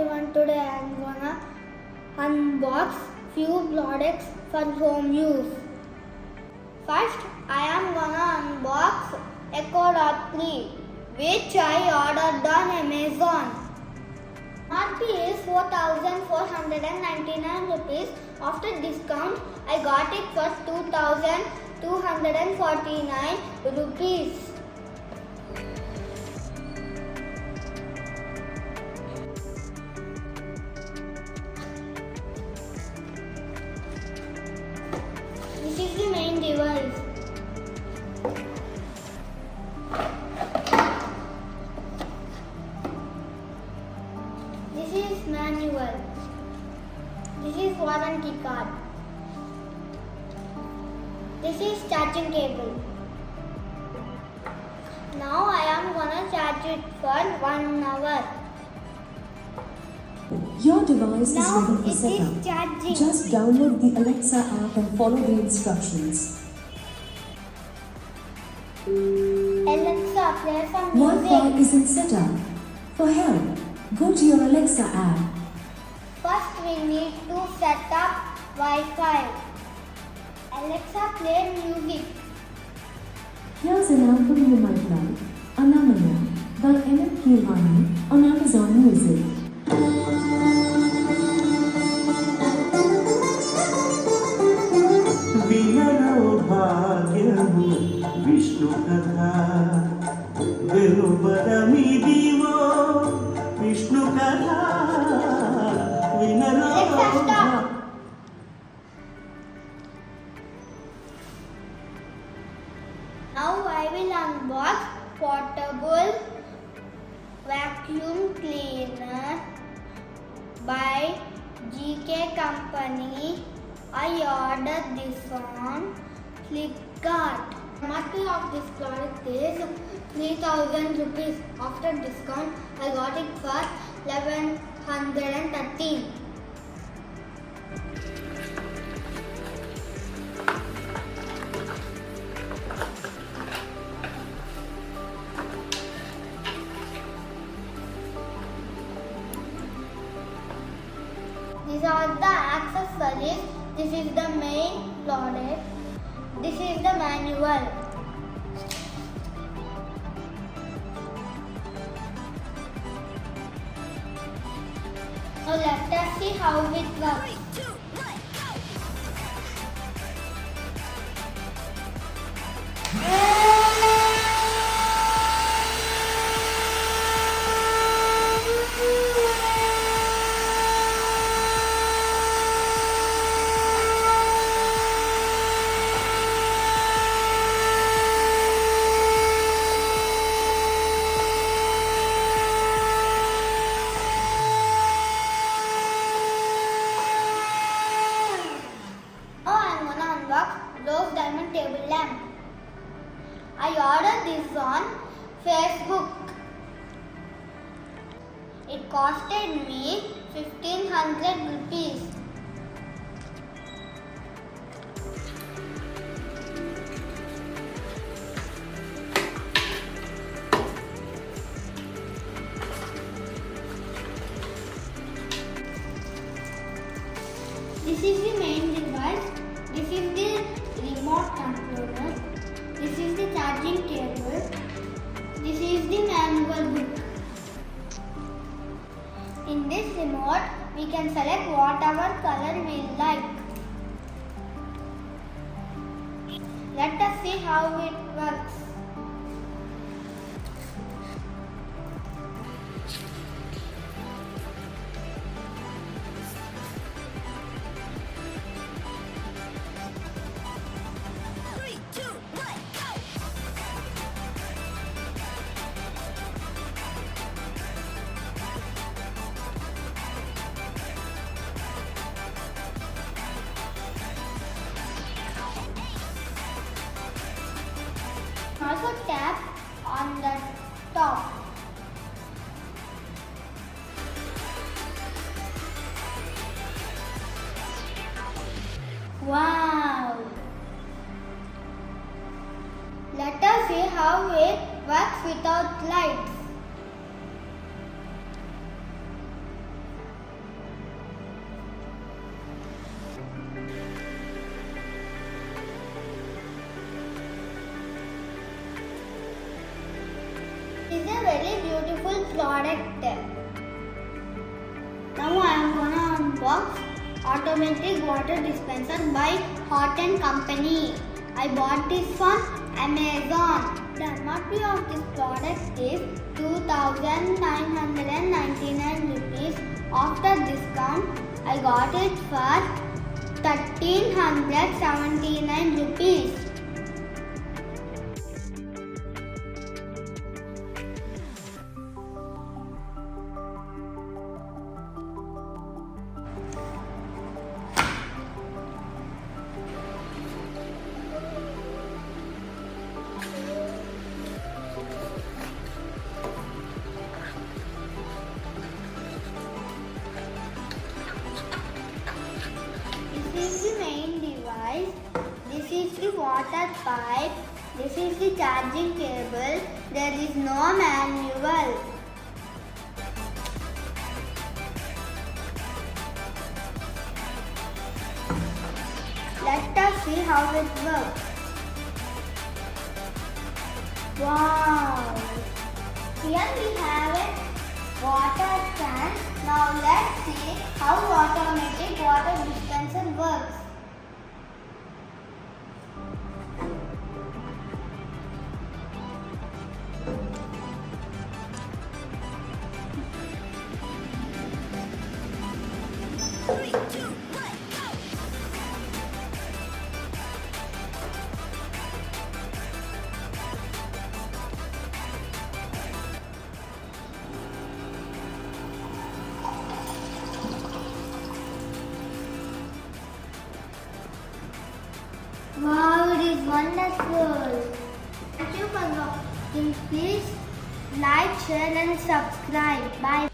everyone, today I am gonna unbox few products for home use. First, I am gonna unbox Cordless, which I ordered on Amazon. MRP is 4,499 rupees. After discount, I got it for 2,249 rupees. This is the main device. This is manual. This is warranty card. This is charging cable. Now I am gonna charge it for 1 hour. Your device Now is ready for it is setup. charging. Just download the Alexa app and follow the instructions. Alexa, play some Wi-Fi music. is in setup. For help, go to your Alexa app. First we need to set up Wi-Fi. Alexa, play music. Here's an album you might like, Anamaya by M.M. Kirwani on Amazon Music. వినరో భాగ్యము విష్ణు కథ వెలువరమిదివో విష్ణు కథ వినరో Now I will unbox portable vacuum cleaner by GK Company. I ordered this on Flipkart. MRP of this product is 3,000 rupees. After discount, I got it for 1,113. These are the accessories. This is the main product. This is the manual. Now let us see how it works. Rose diamond table lamp. I ordered this on Facebook. It costed me 1,500 rupees. This is the main device. This is the remote controller. This is the charging cable. This is the manual book. In this remote, we can select whatever color we like. Let us see how it works. Also tap on the top. Wow! Let us see how it works without lights. product. Now I am gonna unbox automatic water dispenser by Hot and Company. I bought this from Amazon. The MRP of this product is 2,999 rupees. After discount, I got it for 1,379 rupees. This is the main device. This is the water pipe. This is the charging cable. There is no manual. Let us see how it works. Wow! Here we have a water can. Now let's see how automatic water dispenser works. Wow, it is wonderful. Thank you for watching. Please like, share and subscribe. Bye.